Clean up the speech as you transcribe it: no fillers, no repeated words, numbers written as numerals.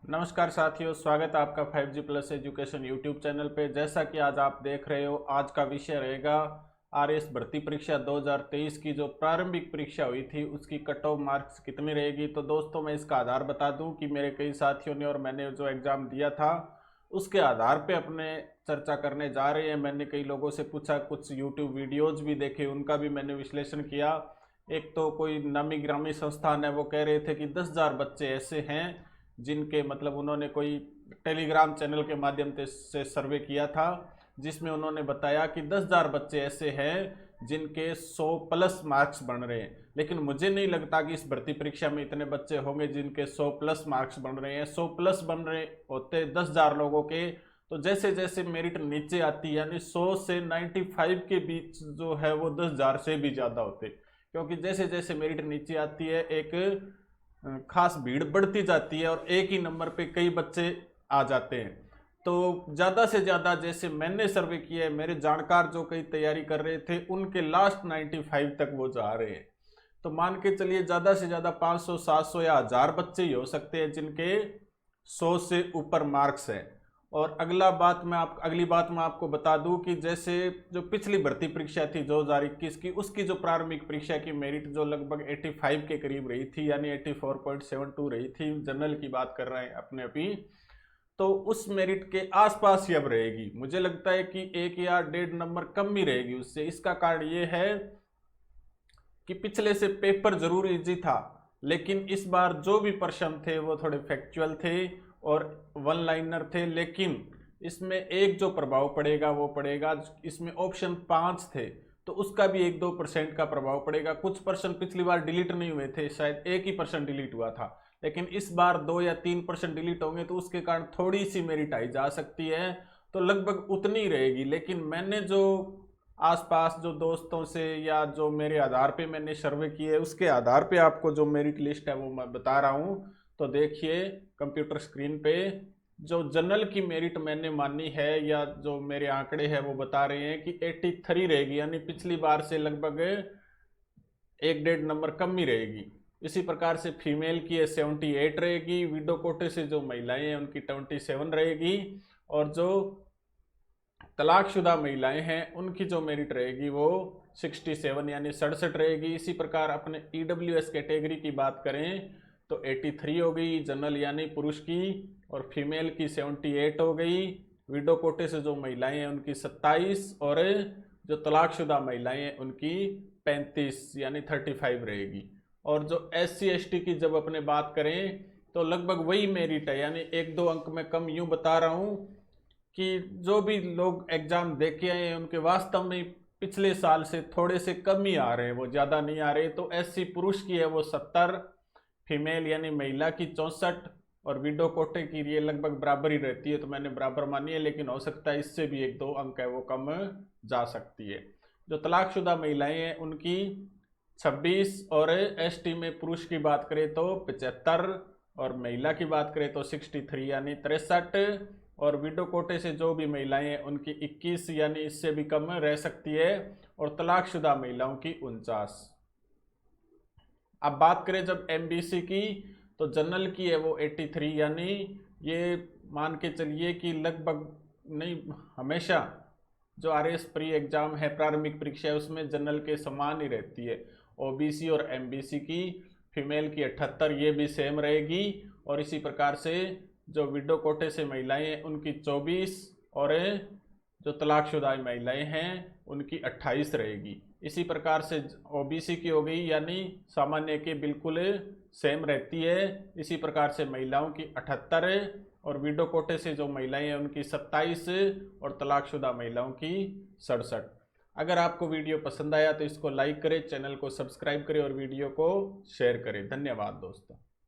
नमस्कार साथियों, स्वागत है आपका 5G plus education YouTube channel पे। जैसा कि आज आप देख रहे हो, आज का विषय रहेगा आरएएस भर्ती परीक्षा 2023 की जो प्रारंभिक परीक्षा हुई थी उसकी कट ऑफ मार्क्स कितनी रहेगी। तो दोस्तों, मैं इसका आधार बता दूं कि मेरे कई साथियों ने और मैंने जो एग्ज़ाम दिया था उसके आधार पे अपने चर्चा करने जा रहे हैं। मैंने कई लोगों से पूछा, कुछ यूट्यूब वीडियोज़ भी देखे, उनका भी मैंने विश्लेषण किया। एक तो कोई नामी ग्रामी संस्थान है, वो कह रहे थे कि 10,000 बच्चे ऐसे हैं जिनके मतलब उन्होंने कोई टेलीग्राम चैनल के माध्यम से सर्वे किया था, जिसमें उन्होंने बताया कि 10,000 बच्चे ऐसे हैं जिनके 100 प्लस मार्क्स बन रहे हैं। लेकिन मुझे नहीं लगता कि इस भर्ती परीक्षा में इतने बच्चे होंगे जिनके 100 प्लस मार्क्स बन रहे हैं। 100 प्लस बन रहे होते 10,000 लोगों के, तो जैसे जैसे मेरिट नीचे आती है यानी 100 से 95 के बीच जो है वो 10,000 से भी ज़्यादा होते, क्योंकि जैसे जैसे मेरिट नीचे आती है एक खास भीड़ बढ़ती जाती है और एक ही नंबर पे कई बच्चे आ जाते हैं। तो ज़्यादा से ज़्यादा जैसे मैंने सर्वे किया है, मेरे जानकार जो कई तैयारी कर रहे थे उनके लास्ट 95 तक वो जा रहे हैं। तो मान के चलिए ज़्यादा से ज़्यादा 500, 700 या 1000 बच्चे ही हो सकते हैं जिनके 100 से ऊपर मार्क्स हैं। और अगली बात मैं आपको बता दूं कि जैसे जो पिछली भर्ती परीक्षा थी 2021 की, उसकी जो प्रारंभिक परीक्षा की मेरिट जो लगभग 85 के करीब रही थी, यानी 84.72 रही थी, जनरल की बात कर रहे हैं अपने अभी, तो उस मेरिट के आसपास ही अब रहेगी। मुझे लगता है कि 1 या 1.5 नंबर कम ही रहेगी उससे। इसका कारण ये है कि पिछले से पेपर जरूर इजी था, लेकिन इस बार जो भी प्रश्न थे वो थोड़े फैक्चुअल थे और वन लाइनर थे। लेकिन इसमें एक जो प्रभाव पड़ेगा वो पड़ेगा, इसमें ऑप्शन 5 थे तो उसका भी 1-2% का प्रभाव पड़ेगा। कुछ प्रश्न पिछली बार डिलीट नहीं हुए थे, शायद 1 ही परसेंट डिलीट हुआ था, लेकिन इस बार 2 या 3% डिलीट होंगे, तो उसके कारण थोड़ी सी मेरिट आई जा सकती है, तो लगभग उतनी ही रहेगी। लेकिन मैंने जो आसपास जो दोस्तों से या जो मेरे आधार पे मैंने सर्वे किए, उसके आधार पे आपको जो मेरिट लिस्ट है वो मैं बता रहा हूँ। तो देखिए कंप्यूटर स्क्रीन पे, जो जनरल की मेरिट मैंने मानी है या जो मेरे आंकड़े हैं वो बता रहे हैं कि 83 रहेगी, यानी पिछली बार से लगभग 1-1.5 नंबर कम ही रहेगी। इसी प्रकार से फीमेल की 78 रहेगी, विडो कोटे से जो महिलाएं हैं उनकी 27 रहेगी, और जो तलाकशुदा महिलाएं हैं उनकी जो मेरिट रहेगी वो 67 यानी 67 रहेगी। इसी प्रकार अपने ईडब्ल्यूएस कैटेगरी की बात करें तो 83 हो गई जनरल यानी पुरुष की, और फीमेल की 78 हो गई। विडो कोटे से जो महिलाएं हैं उनकी 27, और जो तलाकशुदा महिलाएं हैं उनकी 35 यानी 35 रहेगी। और जो SC ST की जब अपने बात करें तो लगभग वही मेरिट है, यानी 1-2 अंक में कम। यूँ बता रहा हूँ कि जो भी लोग एग्जाम दे के आए हैं उनके वास्तव में पिछले साल से थोड़े से कम ही आ रहे हैं, वो ज़्यादा नहीं आ रहे। तो SC पुरुष की है वो 70, फीमेल यानी महिला की 64, और विडो कोटे की ये लगभग बराबर ही रहती है, तो मैंने बराबर मानी है, लेकिन हो सकता है इससे भी 1-2 अंक है वो कम जा सकती है। जो तलाकशुदा महिलाएं हैं उनकी 26, और ST में पुरुष की बात करें तो 75, और महिला की बात करें तो 63 यानी 63, और विडो कोटे से जो भी महिलाएं हैं उनकी 21 यानी इससे भी कम रह सकती है, और तलाकशुदा महिलाओं की 49। अब बात करें जब MBC की, तो जनरल की है वो 83, यानी ये मान के चलिए कि लगभग नहीं, हमेशा जो RAS प्री एग्जाम है, प्रारंभिक परीक्षा है, उसमें जनरल के समान ही रहती है। OBC और MBC की फीमेल की 78 ये भी सेम रहेगी, और इसी प्रकार से जो विडो कोटे से महिलाएं हैं उनकी 24, और जो तलाकशुदा महिलाएं हैं उनकी 28 रहेगी। इसी प्रकार से OBC की हो गई, यानी सामान्य के बिल्कुल सेम रहती है। इसी प्रकार से महिलाओं की 78, और विडो कोटे से जो महिलाएं हैं उनकी 27, और तलाकशुदा महिलाओं की 67। अगर आपको वीडियो पसंद आया तो इसको लाइक करें, चैनल को सब्सक्राइब करें और वीडियो को शेयर करें। धन्यवाद दोस्तों।